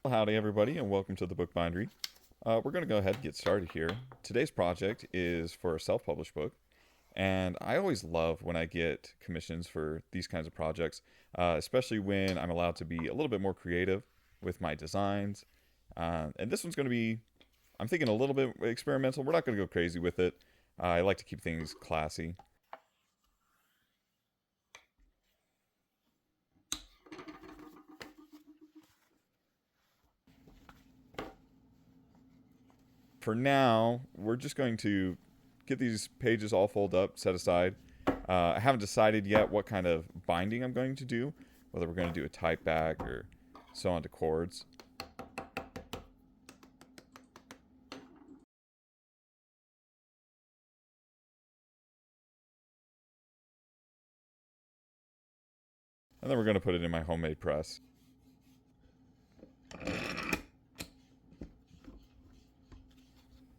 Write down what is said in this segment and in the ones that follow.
Howdy everybody and welcome to the Book Bindery. We're going to go ahead and get started here. Today's project is for a self-published book, and I always love when I get commissions for these kinds of projects, especially when I'm allowed to be a little bit more creative with my designs. And this one's going to be, I'm thinking, a little bit experimental. We're not going to go crazy with it. I like to keep things classy. For now, we're just going to get these pages all folded up, set aside. I haven't decided yet what kind of binding I'm going to do, whether we're going to do a type back or sew onto cords. And then we're going to put it in my homemade press.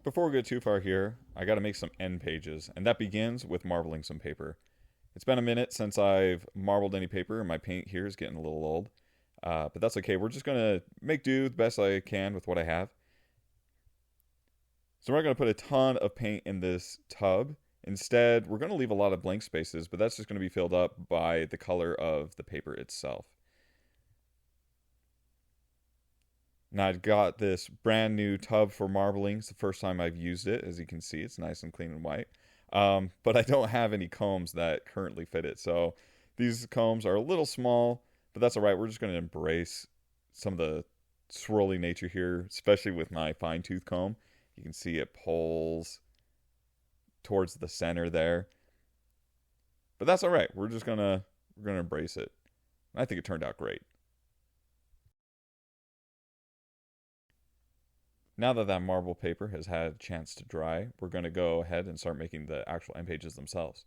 Before we get too far here, I got to make some end pages, and that begins with marbling some paper. It's been a minute since I've marbled any paper, and my paint here is getting a little old. But that's okay. We're just going to make do the best I can with what I have. So we're not going to put a ton of paint in this tub. Instead, we're going to leave a lot of blank spaces, but that's just going to be filled up by the color of the paper itself. Now I've got this brand new tub for marbling. It's the first time I've used it. As you can see, it's nice and clean and white. But I don't have any combs that currently fit it. So these combs are a little small, but that's all right. We're just going to embrace some of the swirly nature here, especially with my fine tooth comb. You can see it pulls towards the center there. But that's all right. We're gonna embrace it. And I think it turned out great. Now that that marble paper has had a chance to dry, we're going to go ahead and start making the actual end pages themselves.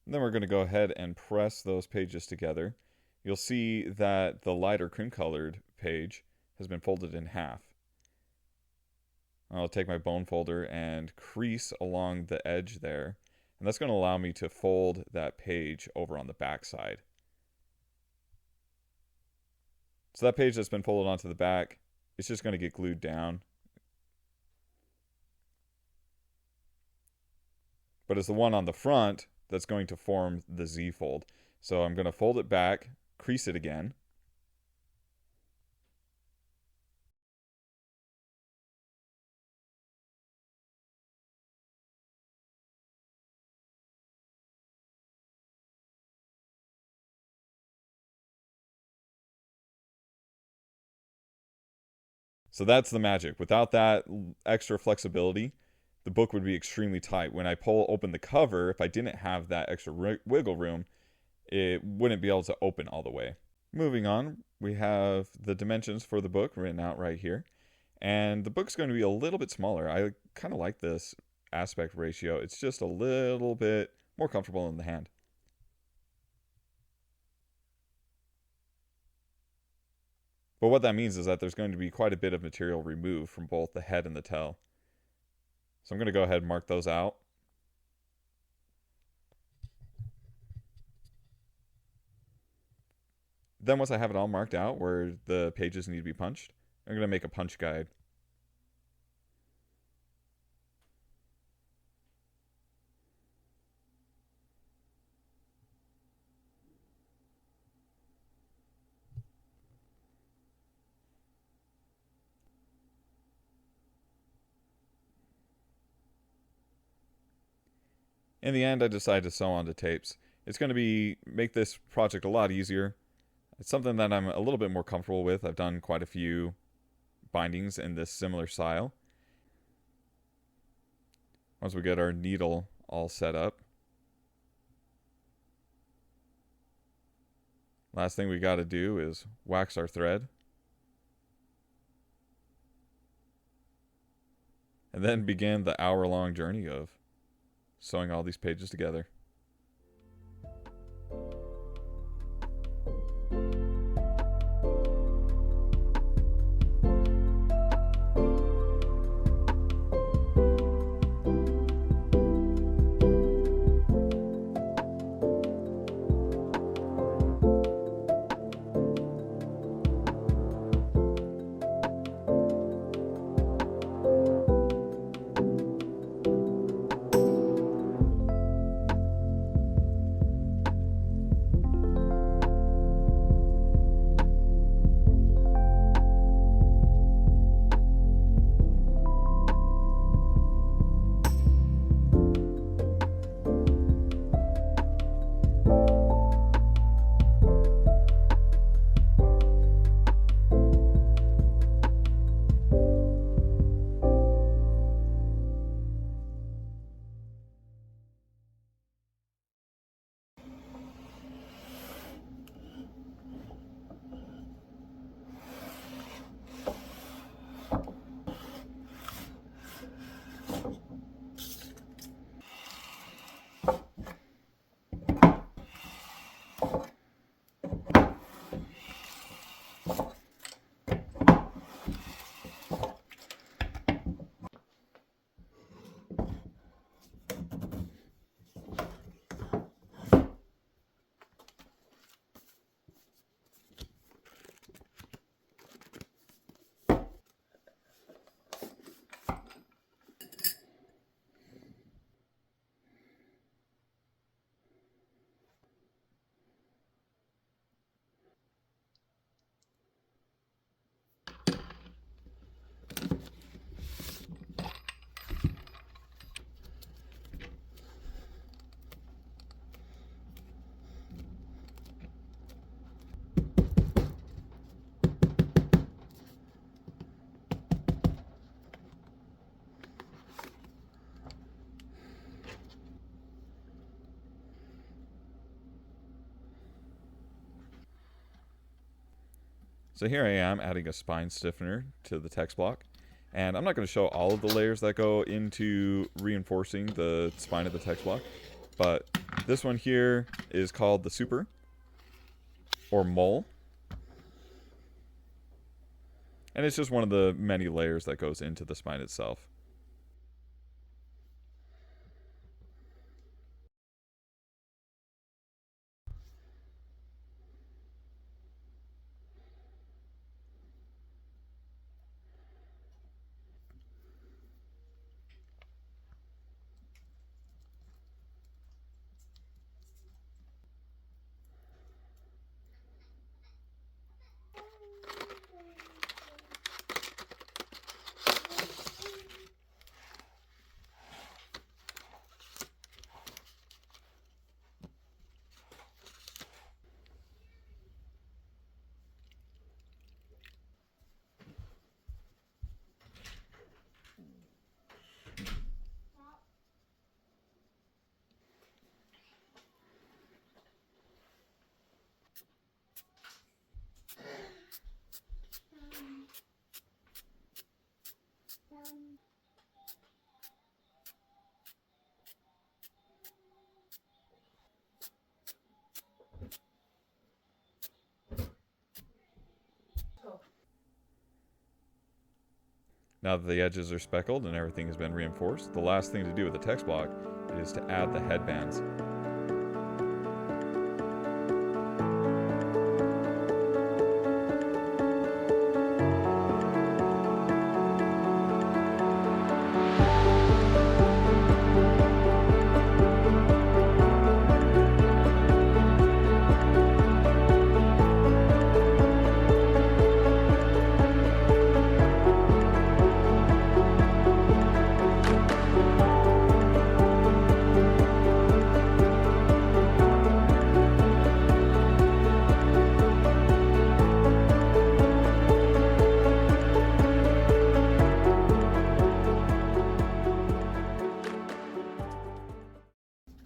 And then we're going to go ahead and press those pages together. You'll see that the lighter cream colored page has been folded in half. I'll take my bone folder and crease along the edge there, and that's going to allow me to fold that page over on the back side. So that page that's been folded onto the back, it's just going to get glued down. But it's the one on the front that's going to form the Z fold. So I'm going to fold it back, crease it again. So that's the magic. Without that extra flexibility, the book would be extremely tight. When I pull open the cover, if I didn't have that extra wiggle room, it wouldn't be able to open all the way. Moving on, we have the dimensions for the book written out right here. And the book's going to be a little bit smaller. I kind of like this aspect ratio. It's just a little bit more comfortable in the hand. But what that means is that there's going to be quite a bit of material removed from both the head and the tail. So I'm going to go ahead and mark those out. Then once I have it all marked out where the pages need to be punched, I'm going to make a punch guide. In the end, I decided to sew onto tapes. It's going to make this project a lot easier. It's something that I'm a little bit more comfortable with. I've done quite a few bindings in this similar style. Once we get our needle all set up, Last thing we got to do is wax our thread. And then begin the hour-long journey of sewing all these pages together. So here I am adding a spine stiffener to the text block. And I'm not going to show all of the layers that go into reinforcing the spine of the text block. But this one here is called the super, or mole. And it's just one of the many layers that goes into the spine itself. Now that the edges are speckled and everything has been reinforced, the last thing to do with the text block is to add the headbands.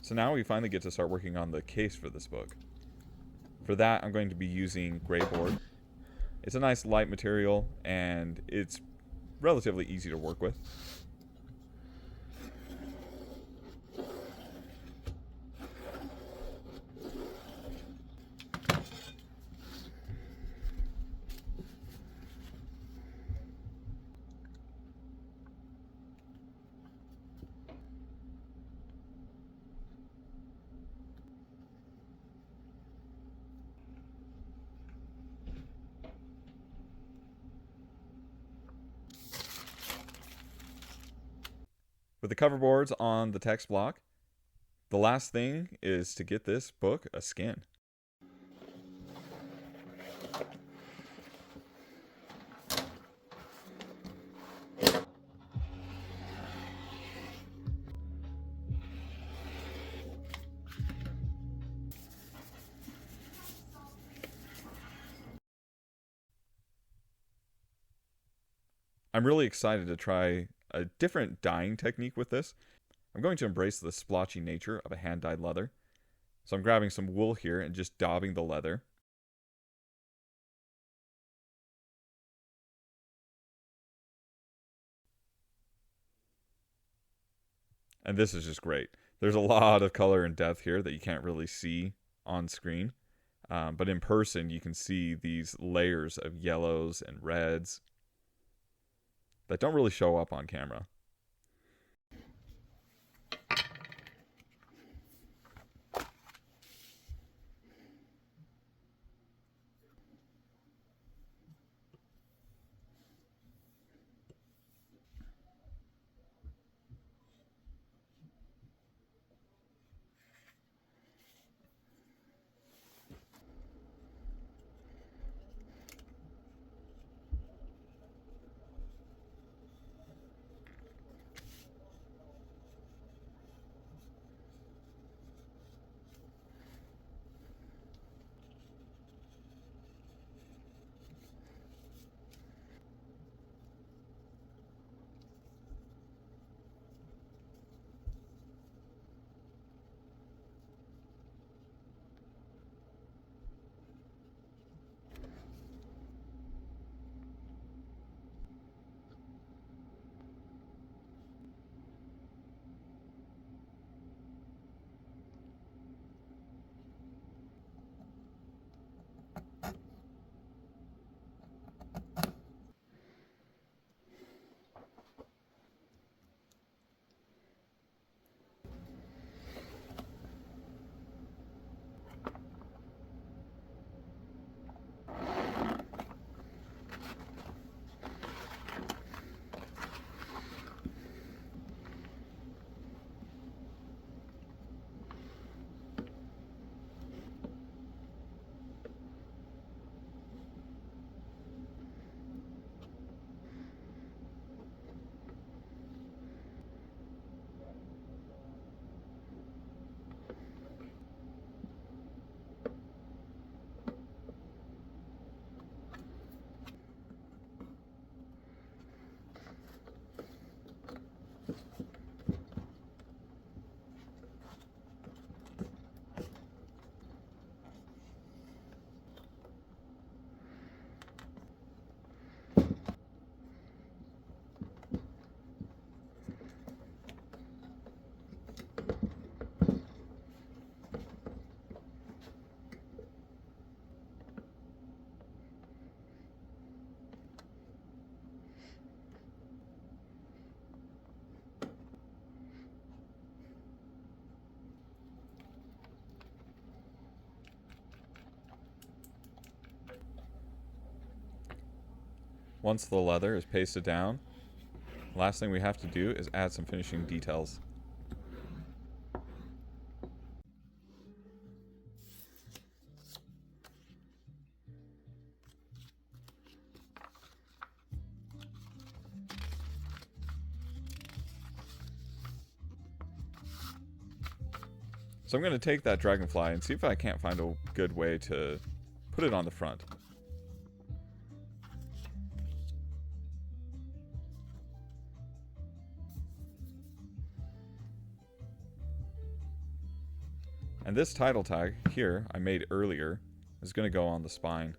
So now we finally get to start working on the case for this book. For that, I'm going to be using gray board. It's a nice light material, and it's relatively easy to work with. With the cover boards on the text block, the last thing is to get this book a skin. I'm really excited to try a different dyeing technique with this. I'm going to embrace the splotchy nature of a hand-dyed leather. So I'm grabbing some wool here and just daubing the leather. And this is just great. There's a lot of color and depth here that you can't really see on screen. But in person, you can see these layers of yellows and reds that don't really show up on camera. Once the leather is pasted down, the last thing we have to do is add some finishing details. So I'm going to take that dragonfly and see if I can't find a good way to put it on the front. And this title tag here I made earlier is going to go on the spine.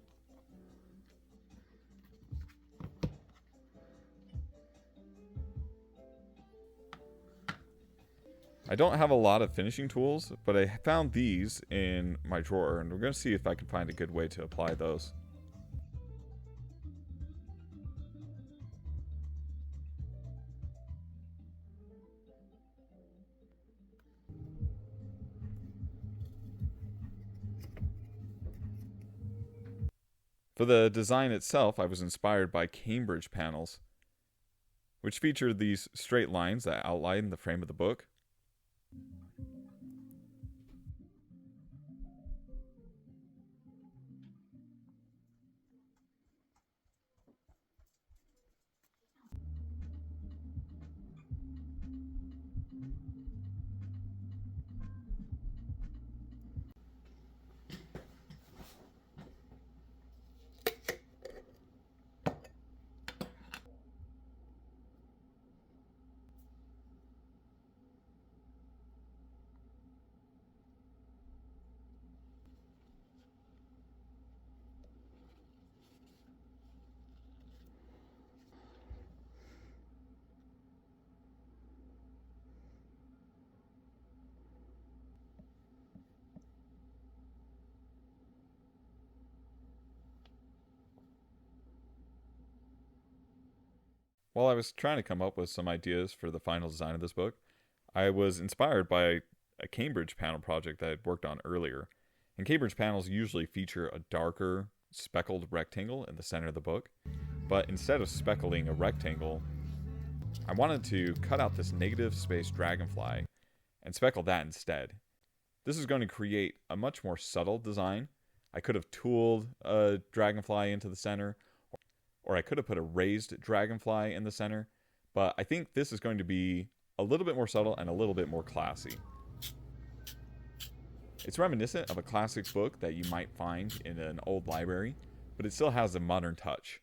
I don't have a lot of finishing tools, but I found these in my drawer, and we're going to see if I can find a good way to apply those. For the design itself, I was inspired by Cambridge panels, which featured these straight lines that outline the frame of the book. While I was trying to come up with some ideas for the final design of this book, I was inspired by a Cambridge panel project that I'd worked on earlier. And Cambridge panels usually feature a darker, speckled rectangle in the center of the book. But instead of speckling a rectangle, I wanted to cut out this negative space dragonfly and speckle that instead. This is going to create a much more subtle design. I could have tooled a dragonfly into the center, or I could have put a raised dragonfly in the center, but I think this is going to be a little bit more subtle and a little bit more classy. It's reminiscent of a classics book that you might find in an old library, but it still has a modern touch.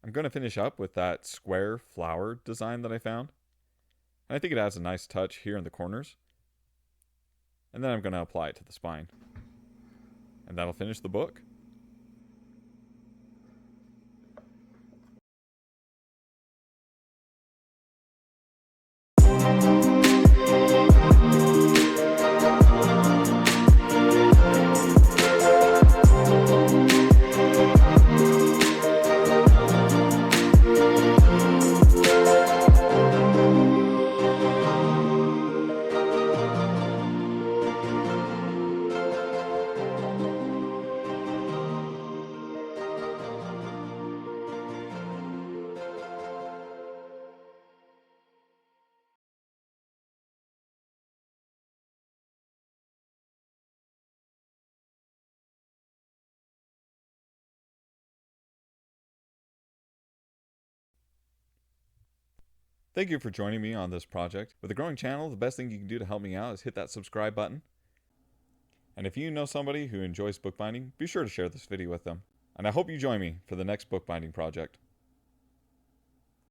I'm going to finish up with that square flower design that I found. And I think it adds a nice touch here in the corners. And then I'm going to apply it to the spine. And that'll finish the book. Thank you for joining me on this project. With a growing channel, the best thing you can do to help me out is hit that subscribe button. And if you know somebody who enjoys bookbinding, be sure to share this video with them. And I hope you join me for the next bookbinding project.